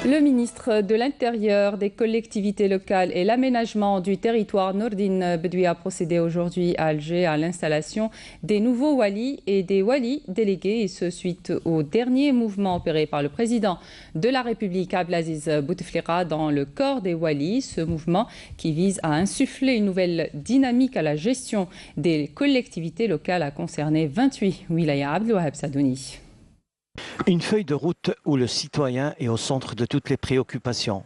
Le ministre de l'Intérieur, des collectivités locales et l'aménagement du territoire, Nordine Bedoui, a procédé aujourd'hui à Alger à l'installation des nouveaux walis et des walis délégués, et ce suite au dernier mouvement opéré par le président de la République, Abdelaziz Bouteflika, dans le corps des walis. Ce mouvement qui vise à insuffler une nouvelle dynamique à la gestion des collectivités locales a concerné 28 wilayas. Abdelwahab Sadouni. Une feuille de route où le citoyen est au centre de toutes les préoccupations.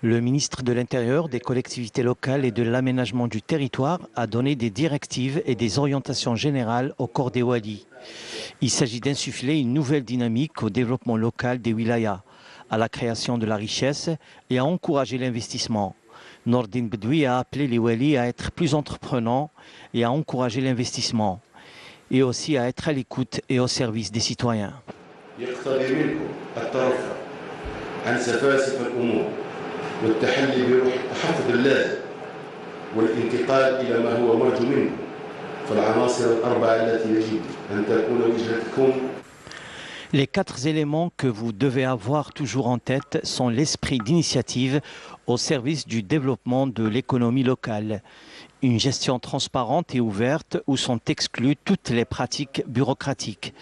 Le ministre de l'Intérieur, des collectivités locales et de l'aménagement du territoire a donné des directives et des orientations générales au corps des walis. Il s'agit d'insuffler une nouvelle dynamique au développement local des wilayas, à la création de la richesse et à encourager l'investissement. Nordine Bedoui a appelé les walis à être plus entreprenants et à encourager l'investissement, et aussi à être à l'écoute et au service des citoyens. يقتضي منكم الترفع عن سفاسف الأمور والتحلي بروح التحفظ اللازم والانتقال إلى ما هو مرجو منكم فالعناصر الأربعة التي يجب أن تكون وجهتكم. Les 4 éléments que vous devez avoir toujours en tête sont l'esprit d'initiative au service du développement de l'économie locale, une gestion transparente et ouverte où sont exclues toutes les pratiques bureaucratiques.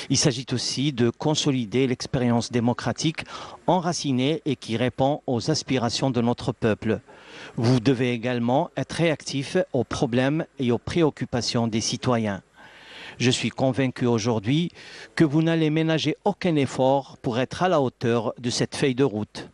Il s'agit aussi de consolider l'expérience démocratique enracinée et qui répond aux aspirations de notre peuple. Vous devez également être réactif aux problèmes et aux préoccupations des citoyens. Je suis convaincu aujourd'hui que vous n'allez ménager aucun effort pour être à la hauteur de cette feuille de route.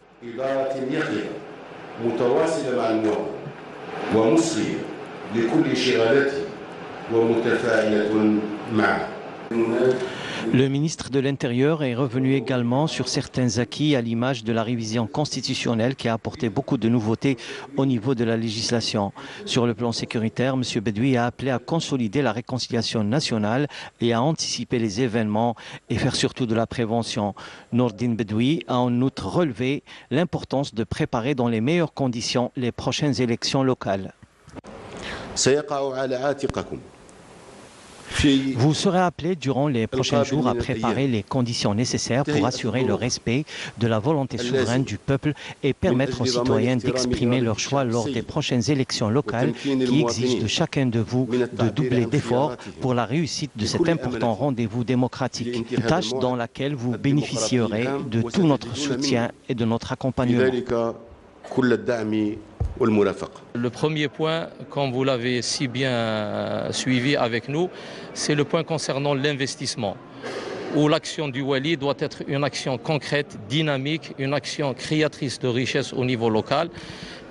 Le ministre de l'Intérieur est revenu également sur certains acquis à l'image de la révision constitutionnelle qui a apporté beaucoup de nouveautés au niveau de la législation. Sur le plan sécuritaire, M. Bedoui a appelé à consolider la réconciliation nationale et à anticiper les événements et faire surtout de la prévention. Nordine Bedoui a en outre relevé l'importance de préparer dans les meilleures conditions les prochaines élections locales. Vous serez appelé durant les prochains jours à préparer les conditions nécessaires pour assurer le respect de la volonté souveraine du peuple et permettre aux citoyens d'exprimer leur choix lors des prochaines élections locales qui exigent de chacun de vous de doubler d'efforts pour la réussite de cet important rendez-vous démocratique, tâche dans laquelle vous bénéficierez de tout notre soutien et de notre accompagnement. Le premier point, comme vous l'avez si bien suivi avec nous, c'est le point concernant l'investissement, où l'action du wali doit être une action concrète, dynamique, une action créatrice de richesse au niveau local.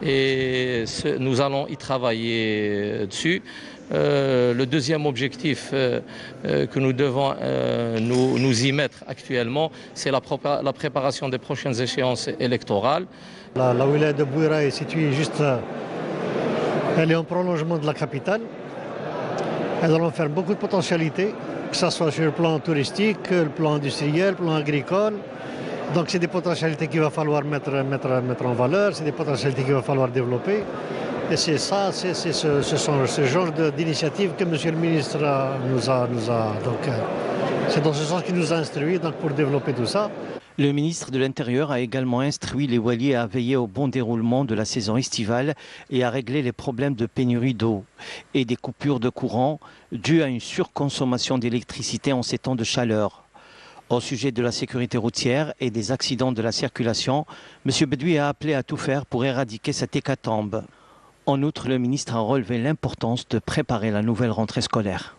Et nous allons y travailler dessus. Le deuxième objectif que nous devons nous y mettre actuellement, c'est la préparation des prochaines échéances électorales. La wilaya de Bouira est située juste, elle est en prolongement de la capitale. Elles allons faire beaucoup de potentialités, que ce soit sur le plan touristique, le plan industriel, le plan agricole. Donc c'est des potentialités qu'il va falloir mettre en valeur, c'est des potentialités qu'il va falloir développer. Et c'est ça, c'est ce genre d'initiative que M. le ministre nous a donc c'est dans ce sens qu'il nous a instruits donc, pour développer tout ça. Le ministre de l'Intérieur a également instruit les walis à veiller au bon déroulement de la saison estivale et à régler les problèmes de pénurie d'eau et des coupures de courant dues à une surconsommation d'électricité en ces temps de chaleur. Au sujet de la sécurité routière et des accidents de la circulation, M. Bedoui a appelé à tout faire pour éradiquer cette hécatombe. En outre, le ministre a relevé l'importance de préparer la nouvelle rentrée scolaire.